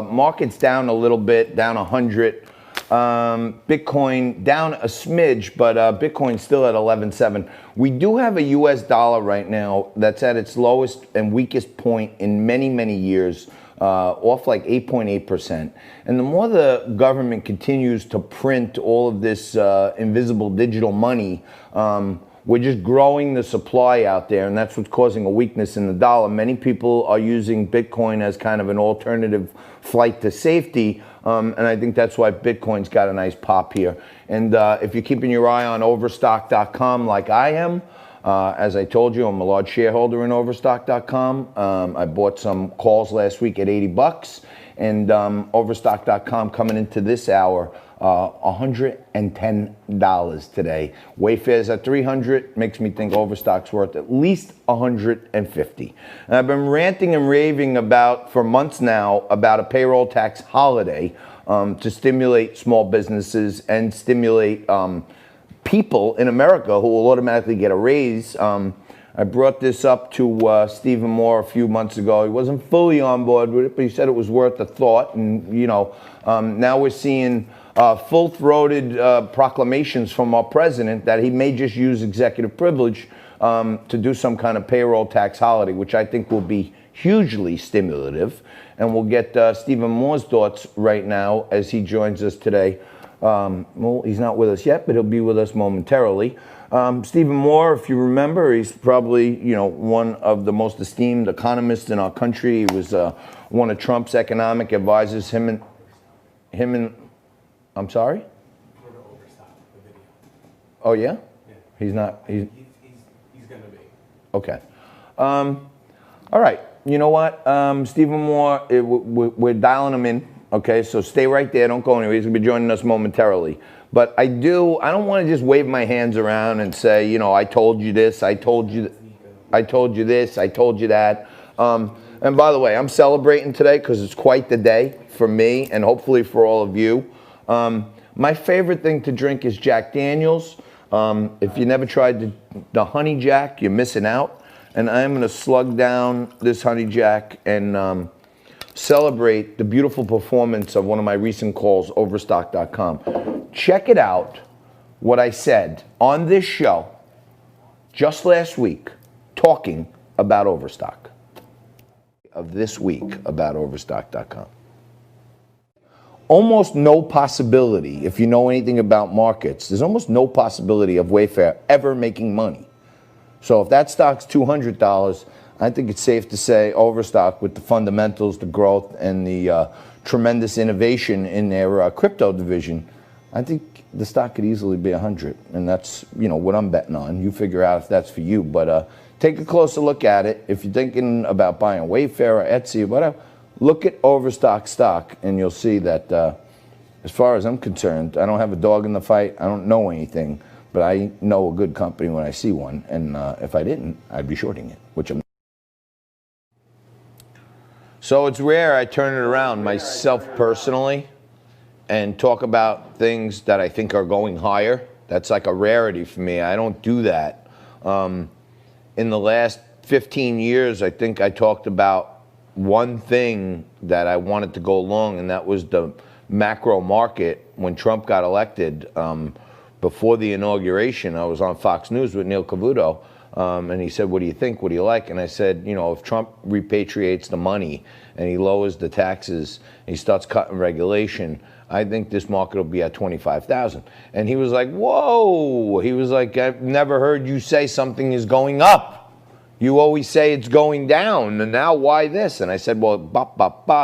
Market's down a little bit, down 100. Bitcoin down a smidge, but Bitcoin's still at 11.7. We do have a US dollar right now that's at its lowest and weakest point in many, many years, off like 8.8%. And the more the government continues to print all of this invisible digital money, we're just growing the supply out there, and that's what's causing a weakness in the dollar. Many people are using Bitcoin as kind of an alternative flight to safety, and I think that's why Bitcoin's got a nice pop here. And if you're keeping your eye on Overstock.com like I am, as I told you, I'm a large shareholder in Overstock.com. I bought some calls last week at $80, and Overstock.com coming into this hour, $110 today. Wayfair's at $300, makes me think Overstock's worth at least $150. And I've been ranting and raving for months now about a payroll tax holiday to stimulate small businesses and stimulate people in America who will automatically get a raise. I brought this up to Stephen Moore a few months ago. He wasn't fully on board with it, but he said it was worth a thought. And, now we're seeing full-throated proclamations from our president that he may just use executive privilege to do some kind of payroll tax holiday, which I think will be hugely stimulative. And we'll get Stephen Moore's thoughts right now as he joins us today. Well, he's not with us yet, but he'll be with us momentarily. Stephen Moore, if you remember, he's probably, one of the most esteemed economists in our country. He was one of Trump's economic advisors. Him and I'm sorry? Oh, yeah? He's not, he's going to be. Okay. All right. You know what? Stephen Moore, we're dialing him in. Okay, so stay right there. Don't go anywhere. He's going to be joining us momentarily. But I don't want to just wave my hands around and say, I told you this, I told you this, I told you that. And by the way, I'm celebrating today because it's quite the day for me and hopefully for all of you. My favorite thing to drink is Jack Daniels. If you never tried the Honey Jack, you're missing out. And I'm going to slug down this Honey Jack and celebrate the beautiful performance of one of my recent calls, Overstock.com. Check it out, what I said on this show just last week, talking about Overstock. Of this week about Overstock.com. Almost no possibility, if you know anything about markets, there's almost no possibility of Wayfair ever making money. So if that stock's $200, I think it's safe to say Overstock, with the fundamentals, the growth, and the tremendous innovation in their crypto division, I think the stock could easily be 100, and that's what I'm betting on. You figure out if that's for you, but take a closer look at it. If you're thinking about buying Wayfair or Etsy or whatever, look at Overstock stock, and you'll see that as far as I'm concerned, I don't have a dog in the fight. I don't know anything, but I know a good company when I see one, and if I didn't, I'd be shorting it, which I'm. So it's rare I turn it around myself personally and talk about things that I think are going higher. That's like a rarity for me. I don't do that. In the last 15 years, I think I talked about one thing that I wanted to go along, and that was the macro market. When Trump got elected, before the inauguration, I was on Fox News with Neil Cavuto. And he said, what do you think? What do you like? And I said, if Trump repatriates the money and he lowers the taxes, and he starts cutting regulation, I think this market will be at 25,000. And he was like, whoa. He was like, I've never heard you say something is going up. You always say it's going down. And now why this? And I said, well,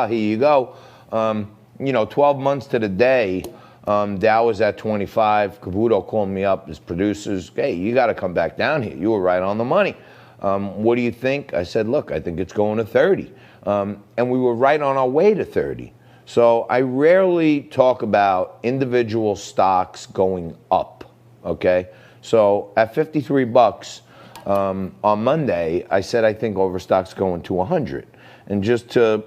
here you go. 12 months to the day, Dow was at 25. Cavuto called me up, his producers. Hey, you got to come back down here. You were right on the money. What do you think? I said, look, I think it's going to 30. And we were right on our way to 30. So I rarely talk about individual stocks going up, okay? So at $53 on Monday, I said I think Overstock's going to 100. And just to,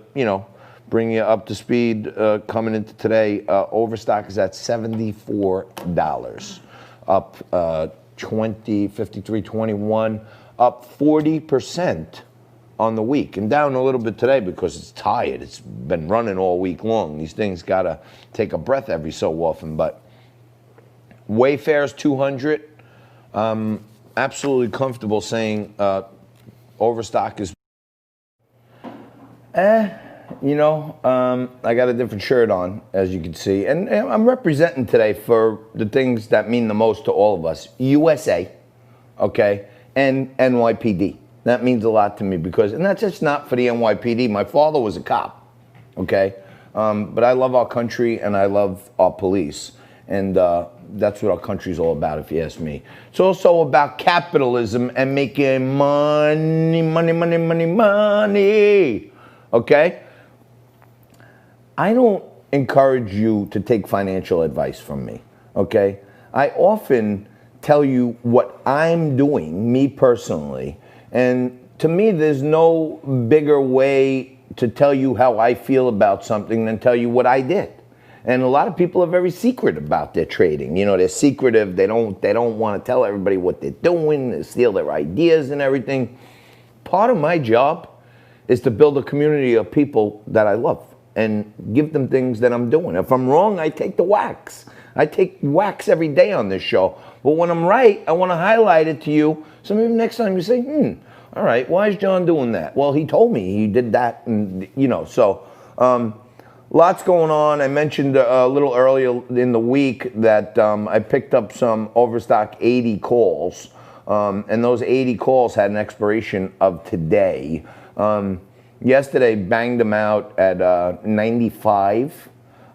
bring you up to speed coming into today, Overstock is at $74, up 23.21, up 40% on the week, and down a little bit today because it's tired. It's been running all week long. These things got to take a breath every so often. But Wayfair's 200. Absolutely comfortable saying Overstock is. I got a different shirt on, as you can see, and I'm representing today for the things that mean the most to all of us. USA, okay, and NYPD. That means a lot to me because, and that's just not for the NYPD. My father was a cop, okay, but I love our country and I love our police, and that's what our country's all about, if you ask me. It's also about capitalism and making money, okay? I don't encourage you to take financial advice from me, okay? I often tell you what I'm doing, me personally, and to me, there's no bigger way to tell you how I feel about something than tell you what I did. And a lot of people are very secret about their trading. You know, they're secretive. They don't want to tell everybody what they're doing. They steal their ideas and everything. Part of my job is to build a community of people that I love and give them things that I'm doing. If I'm wrong, I take the whacks. I take whacks every day on this show. But when I'm right, I want to highlight it to you. So maybe next time you say, all right, why is John doing that? Well, he told me he did that, and so lots going on. I mentioned a little earlier in the week that I picked up some Overstock 80 calls, and those 80 calls had an expiration of today. Yesterday, banged them out at 95,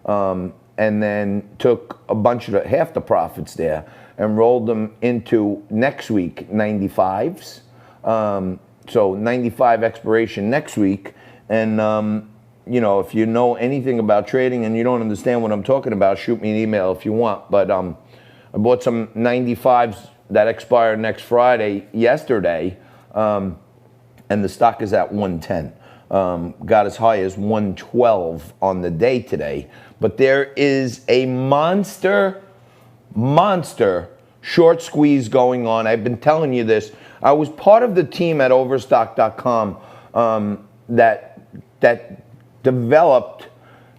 and then took a bunch of half the profits there and rolled them into next week 95s. So 95 expiration next week. And, if you know anything about trading and you don't understand what I'm talking about, shoot me an email if you want. But I bought some 95s that expire next Friday yesterday, and the stock is at 110. Got as high as 112 on the day today. But there is a monster short squeeze going on. I've been telling you this. I was part of the team at Overstock.com that developed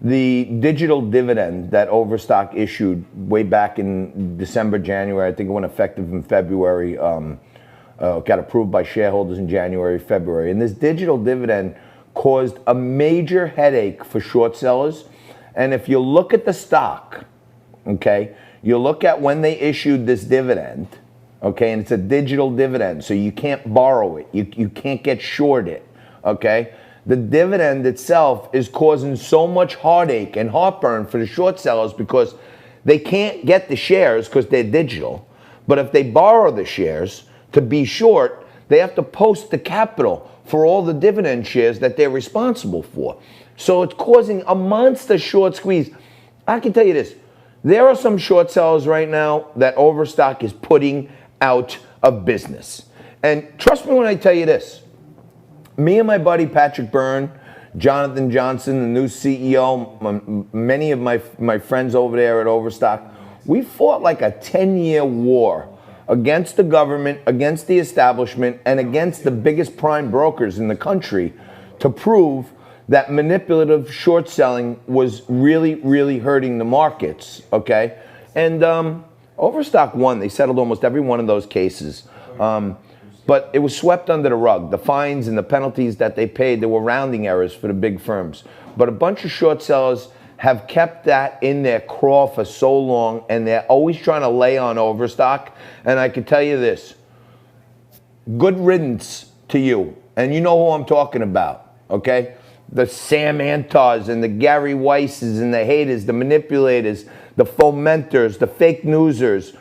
the digital dividend that Overstock issued way back in December, January. I think it went effective in February. Got approved by shareholders in January, February. And this digital dividend caused a major headache for short sellers. And if you look at the stock, okay, you look at when they issued this dividend, okay, and it's a digital dividend, so you can't borrow it. You can't get short it, okay? The dividend itself is causing so much heartache and heartburn for the short sellers because they can't get the shares because they're digital. But if they borrow the shares to be short, they have to post the capital for all the dividend shares that they're responsible for. So it's causing a monster short squeeze. I can tell you this. There are some short sellers right now that Overstock is putting out of business. And trust me when I tell you this. Me and my buddy Patrick Byrne, Jonathan Johnson, the new CEO, many of my friends over there at Overstock, we fought like a 10-year war against the government, against the establishment, and against the biggest prime brokers in the country to prove that manipulative short selling was really, really hurting the markets, okay? And Overstock won. They settled almost every one of those cases. But it was swept under the rug. The fines and the penalties that they paid, there were rounding errors for the big firms. But a bunch of short sellers have kept that in their craw for so long, and they're always trying to lay on Overstock. And I can tell you this, good riddance to you. And you know who I'm talking about, okay? The Sam Antars and the Gary Weisses and the haters, the manipulators, the fomenters, the fake newsers.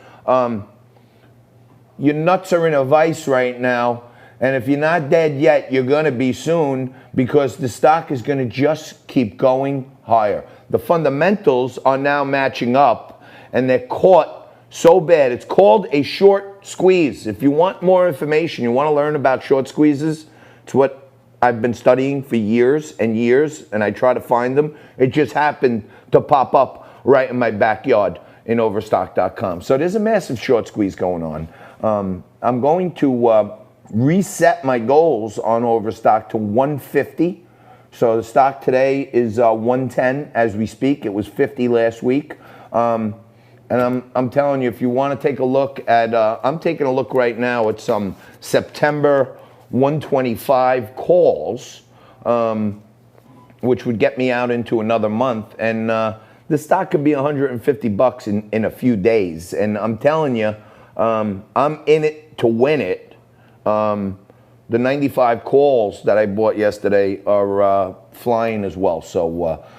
Your nuts are in a vice right now, and if you're not dead yet, you're going to be soon because the stock is going to just keep going higher. The fundamentals are now matching up, and they're caught so bad. It's called a short squeeze. If you want more information, you want to learn about short squeezes, it's what I've been studying for years and years, and I try to find them. It just happened to pop up right in my backyard in Overstock.com. So there's a massive short squeeze going on. I'm going to reset my goals on Overstock to 150. So the stock today is 110 as we speak. It was 50 last week. And I'm telling you, if you want to take a look at, I'm taking a look right now at some September 125 calls, which would get me out into another month. And the stock could be 150 bucks in a few days. And I'm telling you, I'm in it to win it. The 95 calls that I bought yesterday are flying as well. So